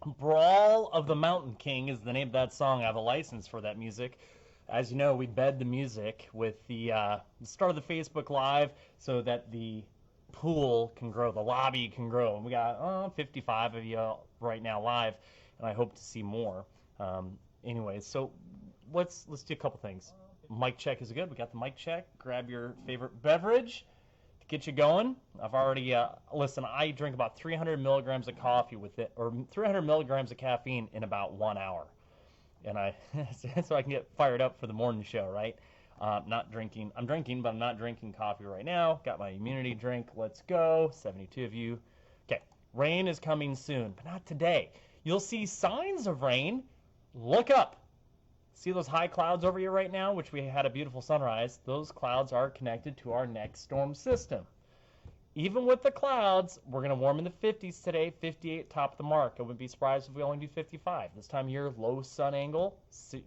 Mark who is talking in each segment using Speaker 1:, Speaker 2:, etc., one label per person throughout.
Speaker 1: Brawl of the Mountain King is the name of that song. I have a license for that music. As you know, we bed the music with the start of the Facebook Live so that the pool can grow, the lobby can grow. And we got 55 of you right now live, and I hope to see more. Anyways, so let's do a couple things. Mic check is good. We got the mic check. Grab your favorite beverage to get you going. I've already listen. I drink about 300 milligrams of coffee with it, or 300 milligrams of caffeine in about 1 hour, and I so I can get fired up for the morning show. Right? Not drinking. I'm drinking, but I'm not drinking coffee right now. Got my immunity drink. Let's go. 72 of you. Okay. Rain is coming soon, but not today. You'll see signs of rain. Look up. See those high clouds over you right now, which we had a beautiful sunrise? Those clouds are connected to our next storm system. Even with the clouds, we're going to warm in the 50s today, 58 top of the mark. I wouldn't be surprised if we only do 55. This time of year, low sun angle, so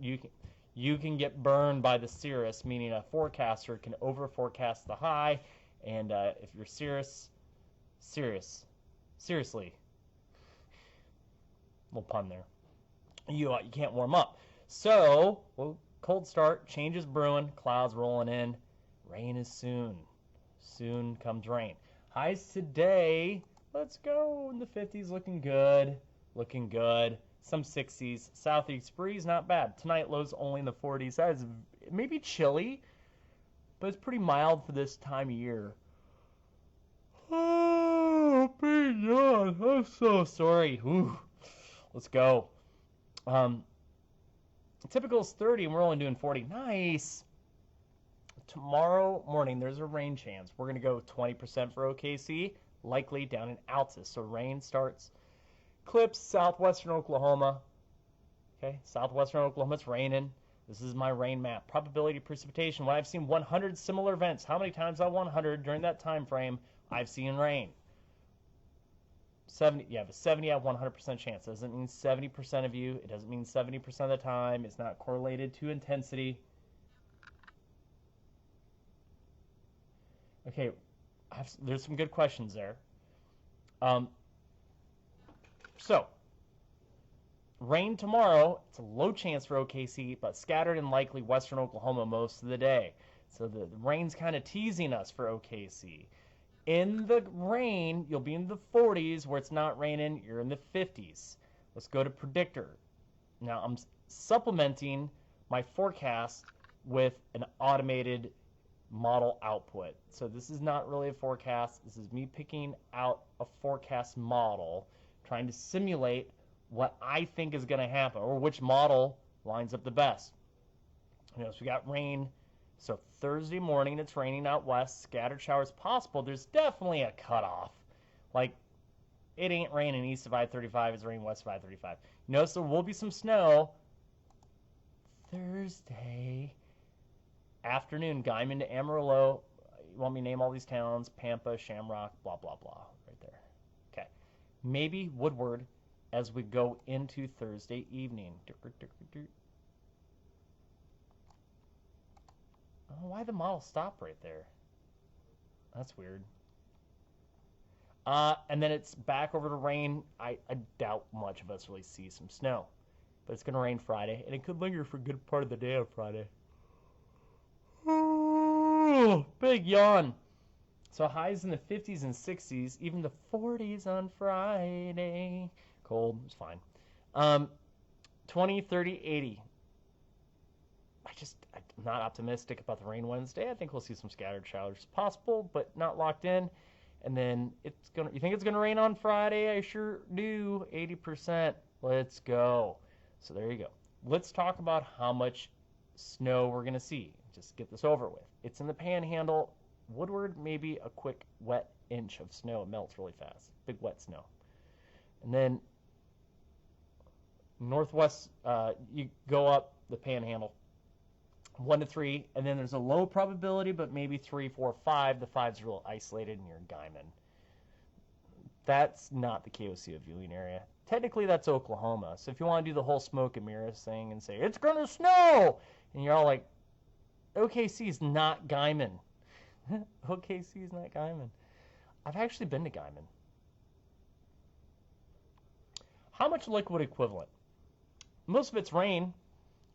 Speaker 1: you can get burned by the cirrus, meaning a forecaster can over forecast the high, and if you're seriously, little pun there, you can't warm up. So, well, cold start, changes brewing, clouds rolling in, rain is soon. Soon comes rain. Highs today, let's go in the 50s, looking good, looking good. Some 60s, southeast breeze, not bad. Tonight, lows only in the 40s. That is maybe chilly, but it's pretty mild for this time of year. Oh, big yawn. I'm so sorry. Ooh. Let's go. Typical is 30, and we're only doing 40. Nice. Tomorrow morning, there's a rain chance. We're going to go 20% for OKC, likely down in Altus. So rain starts. Clips, southwestern Oklahoma. Okay, southwestern Oklahoma, it's raining. This is my rain map. Probability of precipitation. When I've seen 100 similar events, how many times out 100 during that time frame I've seen rain? 70, you have a 70 out of 100% chance. It doesn't mean 70% of you. It doesn't mean 70% of the time. It's not correlated to intensity. Okay, there's some good questions there. So, rain tomorrow. It's a low chance for OKC, but scattered and likely western Oklahoma most of the day. So the rain's kind of teasing us for OKC. In the rain, you'll be in the 40s. Where it's not raining, you're in the 50s. Let's go to predictor. Now, I'm supplementing my forecast with an automated model output. So this is not really a forecast. This is me picking out a forecast model, trying to simulate what I think is going to happen, or which model lines up the best. So we got rain. So Thursday morning, it's raining out west. Scattered showers possible. There's definitely a cutoff. Like, it ain't raining east of I-35. It's raining west of I-35. So there will be some snow Thursday afternoon. Guyman to Amarillo. You want me to name all these towns? Pampa, Shamrock, blah, blah, blah. Right there. Okay. Maybe Woodward as we go into Thursday evening. Oh, why the model stop right there? That's weird. And then it's back over to rain. I doubt much of us really see some snow. But it's going to rain Friday, and it could linger for a good part of the day on Friday. Oh, big yawn. So highs in the 50s and 60s, even the 40s on Friday. Cold, it's fine. 20, 30, 80. I'm not optimistic about the rain Wednesday. I think we'll see some scattered showers possible, but not locked in. And then you think it's gonna rain on Friday? I sure do. 80%. Let's go. So there you go. Let's talk about how much snow we're gonna see. Just get this over with. It's in the Panhandle. Woodward, maybe a quick wet inch of snow. It melts really fast. Big wet snow. And then northwest, you go up the Panhandle. 1 to 3, and then there's a low probability, but maybe 3, 4, 5. The 5's real isolated, and you're in Guyman. That's not the KOCO viewing area. Technically, that's Oklahoma. So if you want to do the whole smoke and mirrors thing and say, it's going to snow, and you're all like, OKC is not Guyman. OKC is not Guyman. I've actually been to Guyman. How much liquid equivalent? Most of it's rain.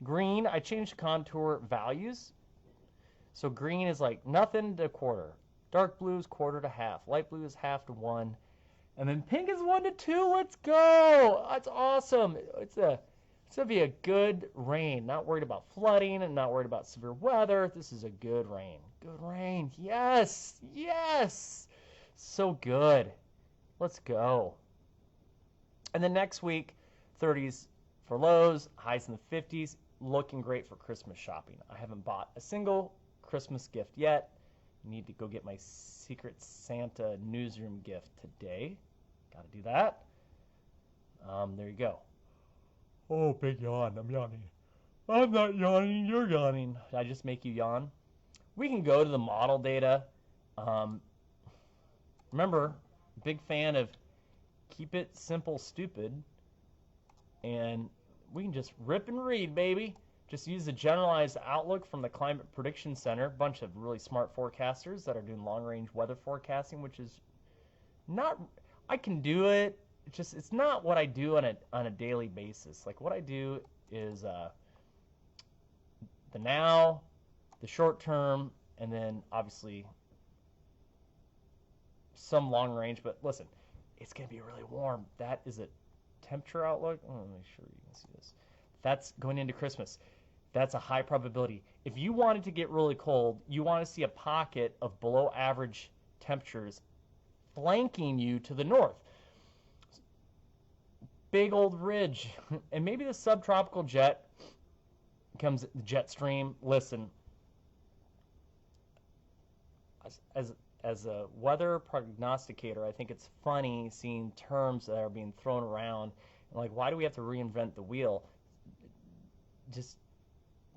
Speaker 1: Green, I changed the contour values. So green is like nothing to quarter. Dark blue is quarter to half. Light blue is half to 1. And then pink is 1 to 2. Let's go. That's awesome. It's going to be a good rain. Not worried about flooding and not worried about severe weather. This is a good rain. Good rain. Yes. Yes. So good. Let's go. And then next week, 30s for lows, highs in the 50s. Looking great for Christmas shopping. I haven't bought a single Christmas gift yet. Need to go get my Secret Santa newsroom gift today. Got to do that. There you go. Oh, big yawn. I'm yawning. I'm not yawning. You're yawning. Did I just make you yawn? We can go to the model data. Remember, big fan of keep it simple, stupid. And we can just rip and read, baby. Just use the generalized outlook from the Climate Prediction Center. A bunch of really smart forecasters that are doing long-range weather forecasting, which is not... I can do it. It's not what I do on a daily basis. Like what I do is the now, the short term, and then obviously some long range. But listen, it's going to be really warm. That is a temperature outlook. Let me make sure you can see this. That's going into Christmas. That's a high probability. If you wanted to get really cold, you want to see a pocket of below average temperatures flanking you to the north. Big old ridge. And maybe the subtropical jet comes, the jet stream. Listen, as a weather prognosticator, I think it's funny seeing terms that are being thrown around. Like, why do we have to reinvent the wheel? Just,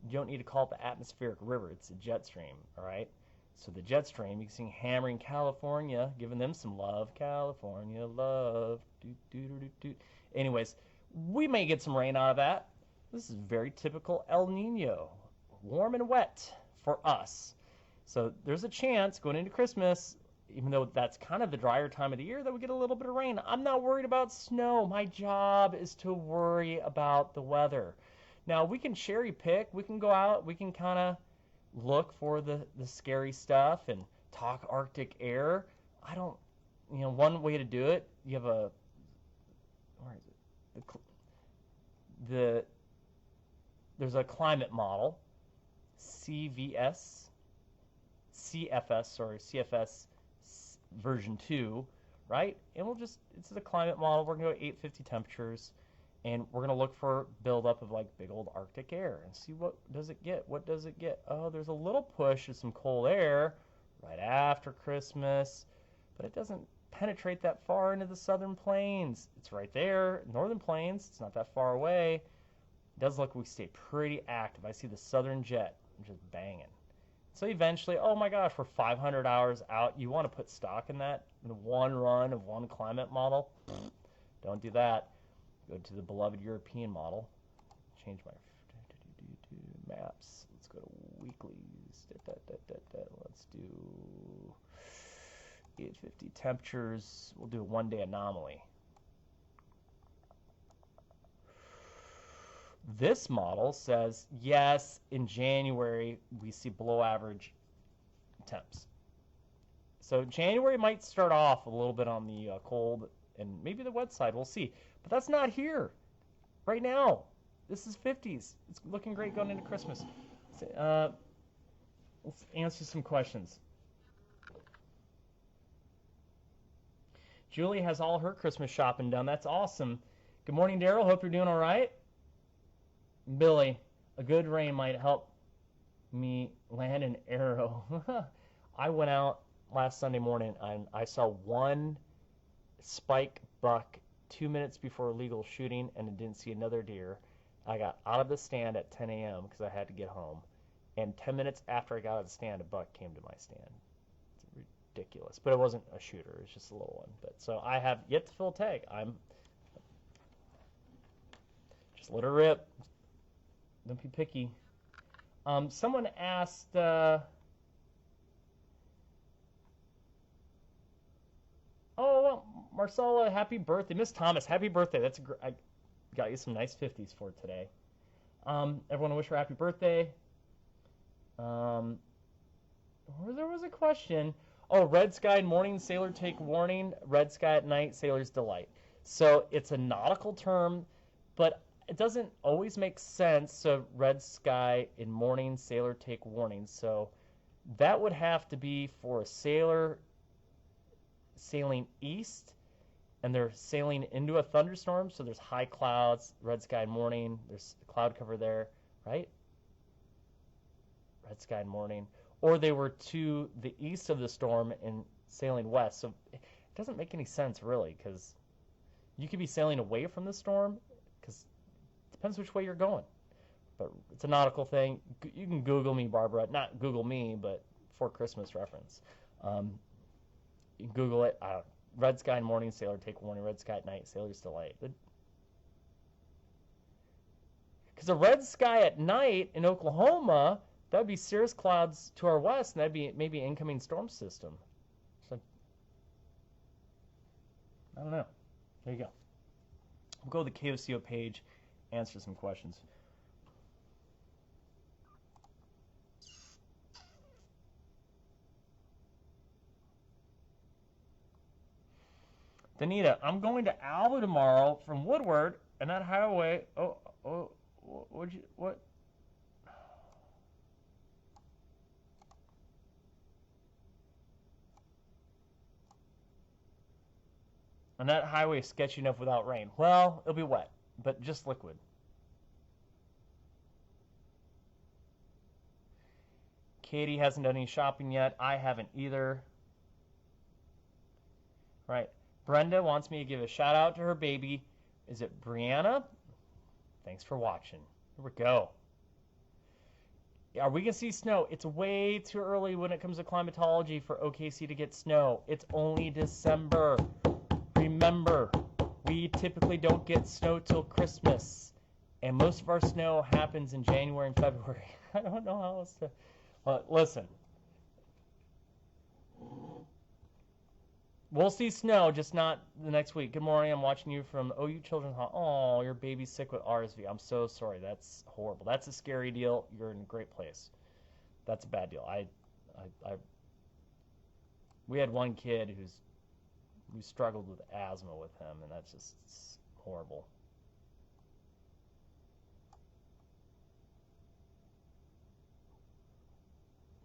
Speaker 1: you don't need to call it the atmospheric river. It's a jet stream, all right? So the jet stream, you can see hammering California, giving them some love. California love. Do, do, do, do, do. Anyways, we may get some rain out of that. This is very typical El Nino. Warm and wet for us. So there's a chance going into Christmas, even though that's kind of the drier time of the year, that we get a little bit of rain. I'm not worried about snow. My job is to worry about the weather. Now, we can cherry pick. We can go out. We can kind of look for the scary stuff and talk Arctic air. I don't, one way to do it, you have a, where is it? There's a climate model, CFS version 2, right? And it's a climate model. We're going to go 850 temperatures. And we're going to look for buildup of like big old Arctic air and see what does it get. What does it get? Oh, there's a little push of some cold air right after Christmas, but it doesn't penetrate that far into the southern plains. It's right there, northern plains. It's not that far away. It does look like we stay pretty active. I see the southern jet just banging. So eventually, oh my gosh, we're 500 hours out. You want to put stock in that? In one run of one climate model? Don't do that. Go to the beloved European model. Change my maps. Let's go to weeklies. Let's do 850 temperatures. We'll do a one-day anomaly. This model says, yes, in January, we see below average temps. So January might start off a little bit on the cold and maybe the wet side. We'll see. But that's not here right now. This is 50s. It's looking great going into Christmas. Let's answer some questions. Julie has all her Christmas shopping done. That's awesome. Good morning, Daryl. Hope you're doing all right. Billy, a good rain might help me land an arrow. I went out last Sunday morning and I saw one spike buck 2 minutes before legal shooting, and I didn't see another deer. I got out of the stand at 10 a.m. because I had to get home. And 10 minutes after I got out of the stand, a buck came to my stand. It's ridiculous. But it wasn't a shooter. It was just a little one. But so I have yet to fill a tag. Just let her rip. Don't be picky. Someone asked... Oh, well, Marcella, happy birthday. Miss Thomas, happy birthday. I got you some nice 50s for today. Everyone wish her happy birthday. There was a question. Oh, red sky in morning, sailor take warning. Red sky at night, sailor's delight. So it's a nautical term, but it doesn't always make sense. So red sky in morning, sailor take warning. So that would have to be for a sailor sailing east, and they're sailing into a thunderstorm. So there's high clouds, red sky in morning. There's cloud cover there, right? Red sky in morning. Or they were to the east of the storm and sailing west. So it doesn't make any sense, really, because you could be sailing away from the storm, because it depends which way you're going. But it's a nautical thing. You can Google me, Barbara. Not Google me, but for Christmas reference. You can Google it. Red sky in morning, sailor take warning. Red sky at night, sailor's delight. Because a red sky at night in Oklahoma, that would be cirrus clouds to our west, and that'd be maybe an incoming storm system. So, I don't know. There you go. We'll go to the KOCO page, answer some questions. Danita, I'm going to Alba tomorrow from Woodward, and that highway. What? And that highway is sketchy enough without rain. Well, it'll be wet, but just liquid. Katie hasn't done any shopping yet. I haven't either. Right. Brenda wants me to give a shout out to her baby. Is it Brianna? Thanks for watching. Here we go. Are we going to see snow? It's way too early when it comes to climatology for OKC to get snow. It's only December. Remember, we typically don't get snow till Christmas. And most of our snow happens in January and February. I don't know how else to... listen. We'll see snow, just not the next week. Good morning. I'm watching you from OU Children's Hospital. Oh, your baby's sick with RSV. I'm so sorry. That's horrible. That's a scary deal. You're in a great place. That's a bad deal. We had one kid who struggled with asthma with him, and that's just horrible.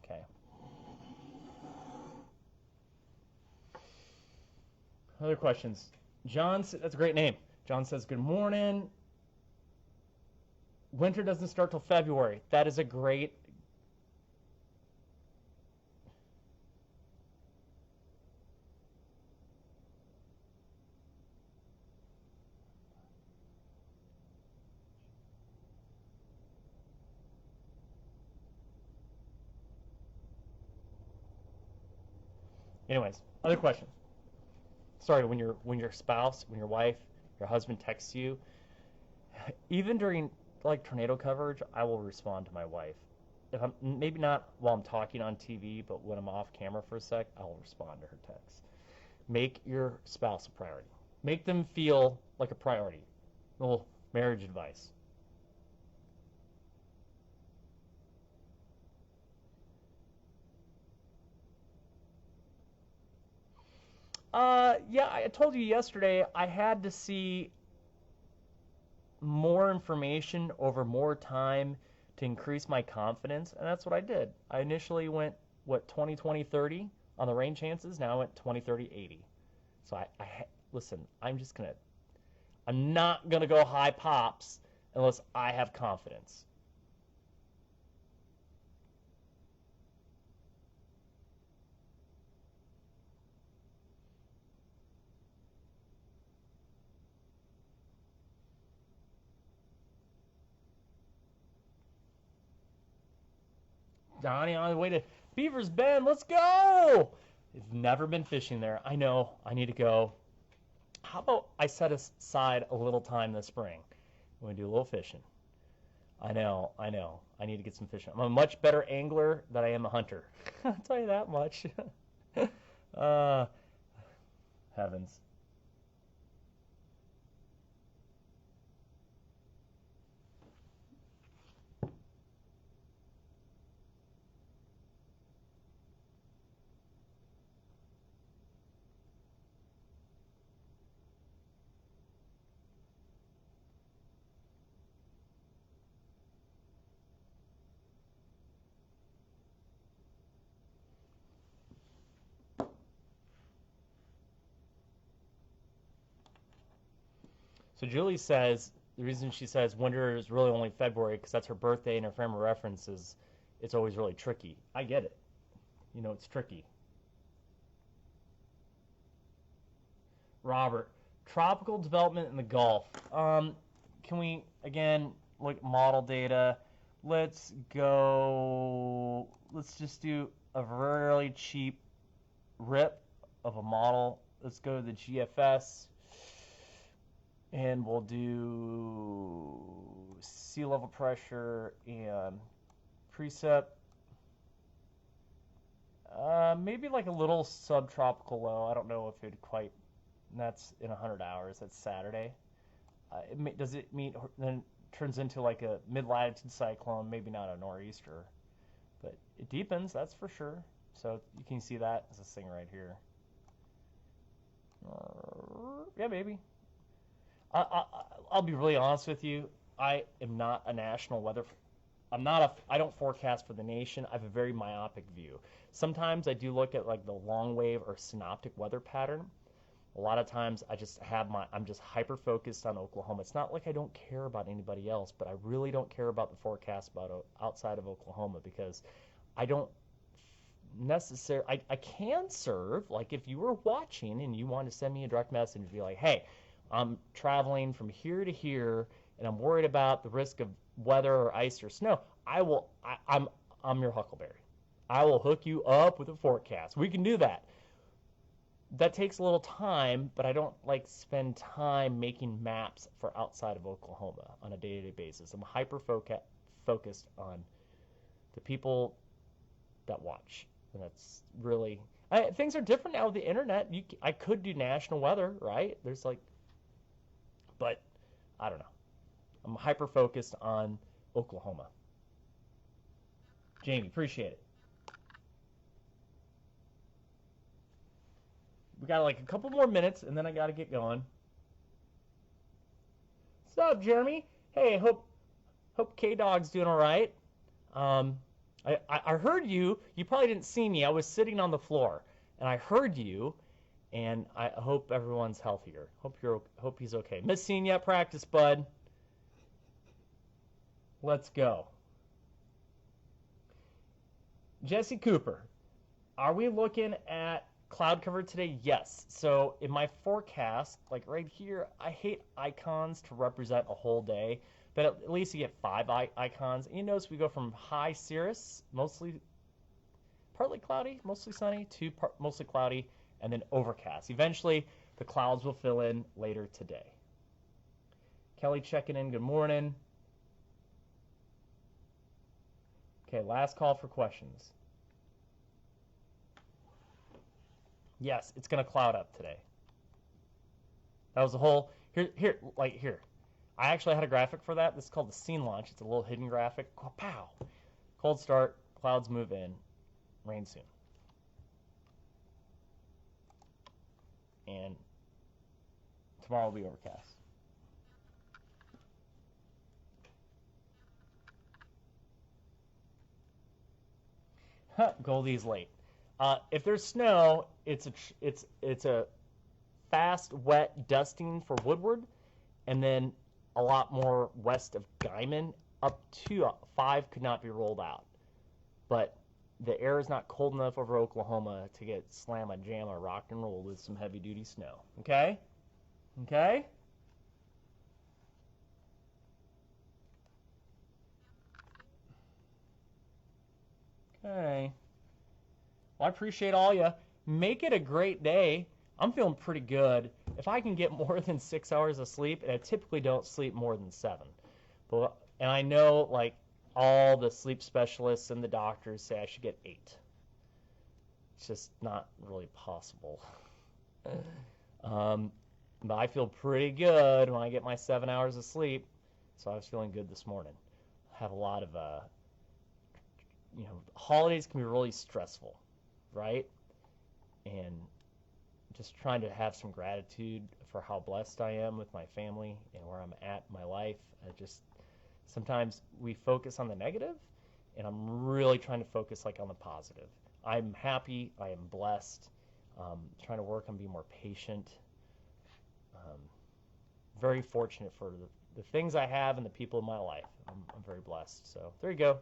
Speaker 1: Okay. Other questions? John, that's a great name. John says, good morning. Winter doesn't start till February. That is a great... Anyways, other question. Sorry, when your spouse, when your wife, your husband texts you, even during like tornado coverage, I will respond to my wife. If I'm maybe not while I'm talking on TV, but when I'm off camera for a sec, I will respond to her text. Make your spouse a priority. Make them feel like a priority. A little marriage advice. Yeah, I told you yesterday I had to see more information over more time to increase my confidence, and that's what I did. I initially went, 20, 20, 30 on the rain chances. Now I went 20, 30, 80. So listen, I'm not going to go high pops unless I have confidence. Donnie on the way to Beaver's Bend. Let's go! I've never been fishing there. I know. I need to go. How about I set aside a little time this spring? We're going to do a little fishing. I know. I need to get some fishing. I'm a much better angler than I am a hunter. I'll tell you that much. Heavens. So Julie says the reason she says winter is really only February because that's her birthday and her frame of reference is it's always really tricky. I get it. It's tricky. Robert, tropical development in the Gulf. Can we again look at model data? Let's go. Let's just do a really cheap rip of a model. Let's go to the GFS, and we'll do sea level pressure and precip. Maybe like a little subtropical low. I don't know if it quite. That's in 100 hours. That's Saturday. Does it meet? Then turns into like a mid-latitude cyclone. Maybe not a nor'easter, but it deepens. That's for sure. So you can see that as this thing right here. Yeah, maybe. I'll be really honest with you. I am not a national weather. I don't forecast for the nation. I have a very myopic view. Sometimes I do look at like the long wave or synoptic weather pattern. A lot of times I'm just hyper focused on Oklahoma. It's not like I don't care about anybody else, but I really don't care about the forecast outside of Oklahoma because I don't necessarily, I can serve, like if you were watching and you want to send me a direct message and be like, hey, I'm traveling from here to here and I'm worried about the risk of weather or ice or snow, I'm your huckleberry. I will hook you up with a forecast. We can do that. That takes a little time, but I don't like spend time making maps for outside of Oklahoma on a day-to-day basis. I'm hyper focused on the people that watch, and that's really things are different now with the internet. I could do national weather, right? But I don't know. I'm hyper focused on Oklahoma. Jamie, appreciate it. We got like a couple more minutes, and then I got to get going. What's up, Jeremy? Hey, hope K-Dog's doing all right. I heard you. You probably didn't see me. I was sitting on the floor, and I heard you, and I hope everyone's healthier. Hope he's okay. Missed seeing you at practice, bud. Let's go. Jesse Cooper, are we looking at cloud cover today? Yes. So in my forecast, like right here, I hate icons to represent a whole day, but at least you get 5 icons. And you notice we go from high cirrus, mostly partly cloudy, mostly sunny, to mostly cloudy, and then overcast. Eventually, the clouds will fill in later today. Kelly checking in. Good morning. Okay, last call for questions. Yes, it's going to cloud up today. That was the whole, here. I actually had a graphic for that. This is called the scene launch. It's a little hidden graphic. Pow! Cold start, clouds move in, rain soon. And tomorrow will be overcast. Goldie's late. If there's snow, it's a fast, wet dusting for Woodward, and then a lot more west of Guyman. Up to 5 could not be rolled out, but the air is not cold enough over Oklahoma to get slamma jamma rock and roll with some heavy duty snow. Okay. Okay. Well, I appreciate all you. Make it a great day. I'm feeling pretty good. If I can get more than 6 hours of sleep, and I typically don't sleep more than 7, and I know like all the sleep specialists and the doctors say I should get 8. It's just not really possible. But I feel pretty good when I get my 7 hours of sleep, so I was feeling good this morning. I have a lot of holidays can be really stressful, right? And just trying to have some gratitude for how blessed I am with my family and where I'm at in my life. Sometimes we focus on the negative, and I'm really trying to focus like on the positive. I'm happy. I am blessed. Trying to work on being more patient. very fortunate for the things I have and the people in my life. I'm very blessed. So there you go.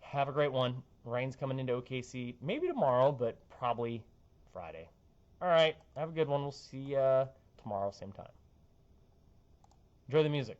Speaker 1: Have a great one. Rain's coming into OKC, maybe tomorrow, but probably Friday. All right, have a good one. We'll see you tomorrow, same time. Enjoy the music.